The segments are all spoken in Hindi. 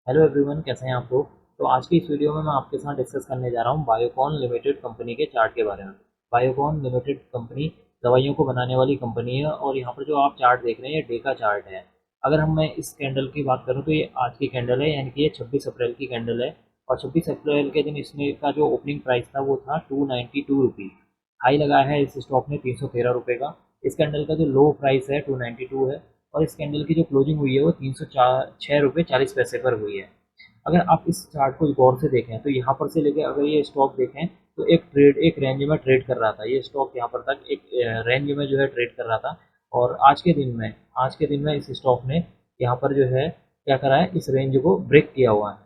हेलो एवरीवन, कैसे हैं आप लोग। तो आज की इस वीडियो में मैं आपके साथ डिस्कस करने जा रहा हूं बायोकॉन लिमिटेड कंपनी के चार्ट के बारे में। बायोकॉन लिमिटेड कंपनी दवाइयों को बनाने वाली कंपनी है और यहाँ पर जो आप चार्ट देख रहे हैं ये डे का चार्ट है। अगर मैं इस कैंडल की बात करूँ तो ये आज की कैंडल है, यानी कि ये 26 अप्रैल की कैंडल है। और 26 अप्रैल के दिन इसमें का जो ओपनिंग प्राइस था वो था 292 रुपीज़। हाई लगाया है इस स्टॉक ने 313 रुपये का। इस कैंडल का जो लो प्राइस है 292 है। और इस कैंडल की जो क्लोजिंग हुई है वो 306 रुपये 40 पैसे पर हुई है। अगर आप इस चार्ट को गौर से देखें तो यहाँ पर से लेके अगर ये स्टॉक देखें तो एक रेंज में ट्रेड कर रहा था। ये स्टॉक यहाँ पर तक एक रेंज में जो है ट्रेड कर रहा था। और आज के दिन में इस स्टॉक ने यहाँ पर जो है क्या करा है, इस रेंज को ब्रेक किया हुआ है।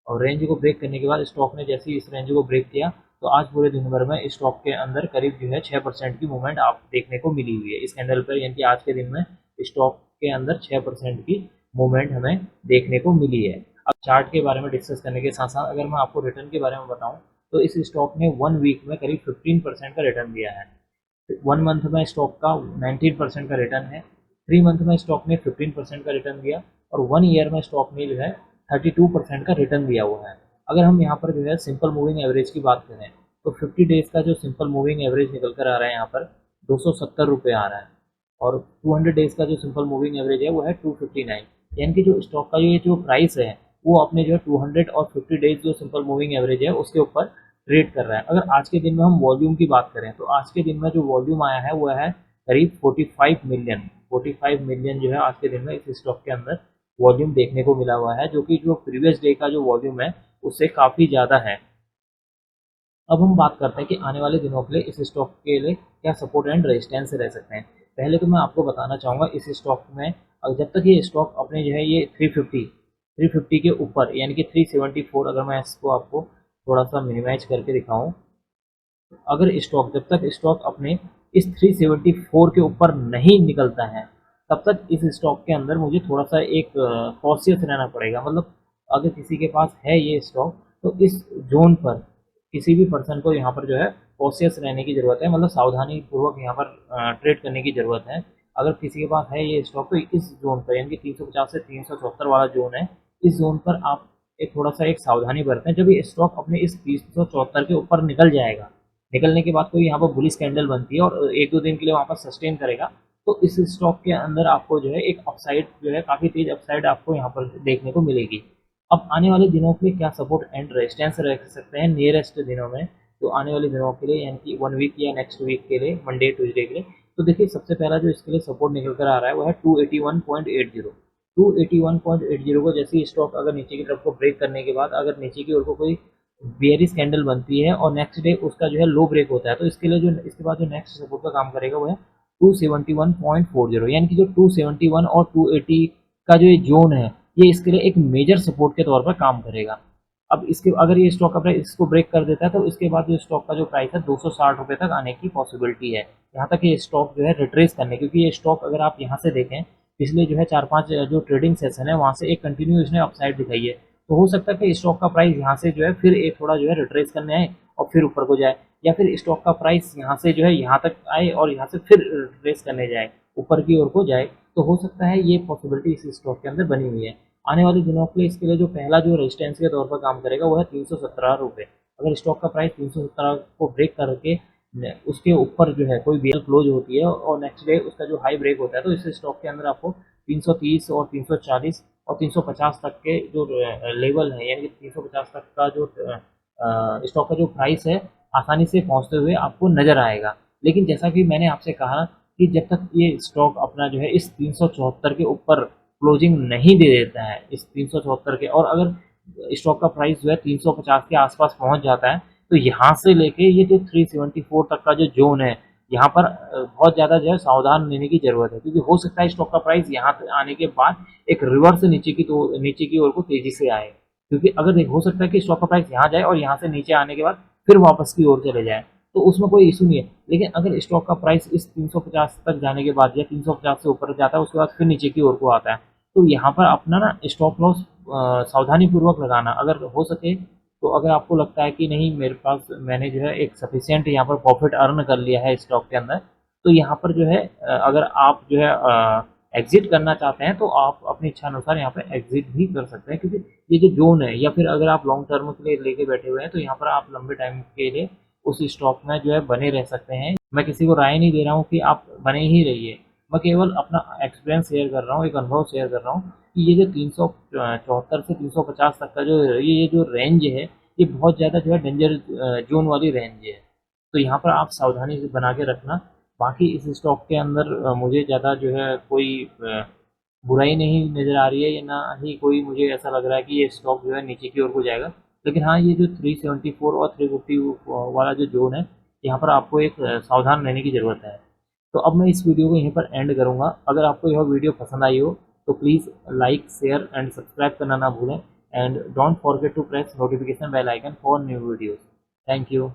और रेंज को ब्रेक करने के बाद स्टॉक ने जैसे ही इस रेंज को ब्रेक किया तो आज पूरे दिन भर में स्टॉक के अंदर करीब जो है 6% की मूवमेंट आप देखने को मिली हुई है इस कैंडल पर, यानी कि आज के दिन में स्टॉक के अंदर 6% की मूवमेंट हमें देखने को मिली है। अब चार्ट के बारे में डिस्कस करने के साथ साथ अगर मैं आपको रिटर्न के बारे में बताऊं तो इस स्टॉक ने 1 वीक में करीब 15% का रिटर्न दिया है। 1 मंथ में स्टॉक का 19% का रिटर्न है। 3 मंथ में स्टॉक ने 15% का रिटर्न दिया। और 1 ईयर में स्टॉक ने जो है 32% का रिटर्न दिया हुआ है। अगर हम यहाँ पर जो है सिंपल मूविंग एवरेज की बात करें तो 50 डेज का जो सिंपल मूविंग एवरेज निकल कर आ रहा है यहाँ पर 270 रुपये आ रहा है। और 200 डेज का जो सिंपल मूविंग एवरेज है वो है 259। यानी कि जो स्टॉक का ये जो प्राइस है वो अपने जो है 200 और 50 डेज जो सिंपल मूविंग एवरेज है उसके ऊपर ट्रेड कर रहा है। अगर आज के दिन में हम वॉल्यूम की बात करें तो आज के दिन में जो वॉल्यूम आया है वो है करीब 45 मिलियन जो है आज के दिन में इस स्टॉक के अंदर वॉल्यूम देखने को मिला हुआ है, जो कि जो प्रीवियस डे का जो वॉल्यूम है उससे काफ़ी ज़्यादा है। अब हम बात करते हैं कि आने वाले दिनों के लिए इस स्टॉक के लिए क्या सपोर्ट एंड रेजिस्टेंस रह सकते हैं। पहले तो मैं आपको बताना चाहूँगा इस स्टॉक में जब तक ये स्टॉक अपने जो है ये 350 के ऊपर, यानी कि 374, अगर मैं इसको आपको थोड़ा सा मिनिमाइज करके दिखाऊं, अगर स्टॉक जब तक स्टॉक अपने इस 374 के ऊपर नहीं निकलता है तब तक इस स्टॉक के अंदर मुझे थोड़ा सा एक कॉशियस रहना पड़ेगा। मतलब अगर किसी के पास है ये स्टॉक तो इस जोन पर किसी भी पर्सन को यहाँ पर जो है कॉशियस रहने की ज़रूरत है, मतलब सावधानी पूर्वक यहाँ पर ट्रेड करने की ज़रूरत है। अगर किसी के पास है ये स्टॉक तो इस जोन पर, यानी कि 350 से 374 वाला जोन है, इस जोन पर आप एक थोड़ा सा एक सावधानी बरतें। जब ये स्टॉक अपने इस 374 के ऊपर निकल जाएगा, निकलने के बाद कोई यहाँ पर बुलिश कैंडल बनती है और एक दो दिन के लिए वहाँ पर सस्टेन करेगा तो इस स्टॉक के अंदर आपको जो है एक अपसाइड जो है काफ़ी तेज अपसाइड आपको यहाँ पर देखने को मिलेगी। अब आने वाले दिनों के लिए क्या सपोर्ट एंड रेजिस्टेंस रख सकते हैं नियरेस्ट दिनों में, तो आने वाले दिनों के लिए यानी कि 1 वीक या नेक्स्ट वीक के लिए, मंडे ट्यूजडे के लिए, तो देखिए सबसे पहला जो इसके लिए सपोर्ट निकल कर आ रहा है वो है 281.80। 281.80 को जैसे ही स्टॉक अगर नीचे की तरफ को ब्रेक करने के बाद अगर नीचे की ओर को कोई बेयरिश कैंडल बनती है और नेक्स्ट डे उसका जो है लो ब्रेक होता है तो इसके लिए जो इसके बाद जो नेक्स्ट सपोर्ट का काम करेगा वो है 271.40, यानी कि जो 271 और 280 का जो ये जोन है ये इसके लिए एक मेजर सपोर्ट के तौर पर काम करेगा। अब इसके अगर ये स्टॉक अपने इसको ब्रेक कर देता है तो इसके बाद जो स्टॉक का जो प्राइस है 260 रुपये तक आने की पॉसिबिलिटी है। यहाँ तक ये स्टॉक जो है रिट्रेस करने, क्योंकि ये स्टॉक अगर आप यहाँ से देखें पिछले जो है 4-5 जो ट्रेडिंग सेशन है वहाँ से एक कंटिन्यू इसने अपसाइड दिखाई है। तो हो सकता है कि स्टॉक का प्राइस यहाँ से जो है फिर एक थोड़ा जो है रिट्रेस करने आए और फिर ऊपर को जाए, या फिर स्टॉक का प्राइस यहाँ से जो है यहाँ तक आए और यहाँ से फिर रिट्रेस करने जाए, ऊपर की ओर को जाए। तो हो सकता है ये पॉसिबिलिटी इस स्टॉक के अंदर बनी हुई है। आने वाले दिनों के लिए इसके लिए जो पहला जो रेजिस्टेंस के तौर पर काम करेगा वो है 317 रुपये। अगर स्टॉक का प्राइस 317 को ब्रेक करके उसके ऊपर जो है कोई बीएल क्लोज होती है और नेक्स्ट डे उसका जो हाई ब्रेक होता है तो इस स्टॉक के अंदर आपको 330 और 340 और 350 तक के जो लेवल है, यानी कि 350 तक का जो स्टॉक का जो प्राइस है आसानी से पहुंचते हुए आपको नजर आएगा। लेकिन जैसा कि मैंने आपसे कहा कि जब तक ये स्टॉक अपना जो है इस 374 के ऊपर क्लोजिंग नहीं दे देता है, इस 374 के, और अगर स्टॉक का प्राइस जो है 350 के आसपास पहुंच जाता है तो यहाँ से लेके ये जो 374 तक का जो जोन है यहाँ पर बहुत ज़्यादा जो है सावधान रहने की ज़रूरत है, क्योंकि हो सकता है स्टॉक का प्राइस यहाँ आने के बाद एक रिवर्स नीचे की ओर को तेज़ी से आए। क्योंकि अगर हो सकता है कि स्टॉक का प्राइस यहाँ जाए और यहाँ से नीचे आने के बाद फिर वापस की ओर चले जाए तो उसमें कोई इशू नहीं है। लेकिन अगर स्टॉक का प्राइस इस 350 तक जाने के बाद या 350 से ऊपर जाता है उसके बाद फिर नीचे की ओर को आता है तो यहाँ पर अपना ना स्टॉप लॉस सावधानी पूर्वक लगाना अगर हो सके। तो अगर आपको लगता है कि नहीं मेरे पास मैंने जो है एक सफिशिएंट यहाँ पर प्रॉफिट अर्न कर लिया है स्टॉक के अंदर, तो यहाँ पर जो है अगर आप जो है एग्जिट करना चाहते हैं तो आप अपनी इच्छा अनुसार यहाँ पे एग्जिट भी कर सकते हैं, क्योंकि ये जो जोन है, या फिर अगर आप लॉन्ग टर्म के लिए लेके बैठे हुए हैं तो यहाँ पर आप लंबे टाइम के लिए उस स्टॉक में जो है बने रह सकते हैं। मैं किसी को राय नहीं दे रहा हूँ कि आप बने ही रहिए, मैं केवल अपना एक्सपीरियंस शेयर कर रहा हूँ, एक अनुभव शेयर कर रहा हूँ कि ये जो 374 से 350 तक का जो ये जो रेंज है, ये बहुत ज़्यादा जो है डेंजर जोन वाली रेंज है। तो यहाँ पर आप सावधानी से बना के रखना। बाकी इस स्टॉक के अंदर मुझे ज़्यादा जो है कोई बुराई नहीं नज़र आ रही है, या ना ही कोई मुझे ऐसा लग रहा है कि ये स्टॉक जो है नीचे की ओर को जाएगा। लेकिन हाँ, ये जो 374 और 350 वाला जो जोन है, यहाँ पर आपको एक सावधान रहने की ज़रूरत है। तो अब मैं इस वीडियो को यहीं पर एंड करूँगा। अगर आपको यह वीडियो पसंद आई हो तो please like, share and subscribe करना ना भूलें, and don't forget to press notification bell icon for new videos. Thank you.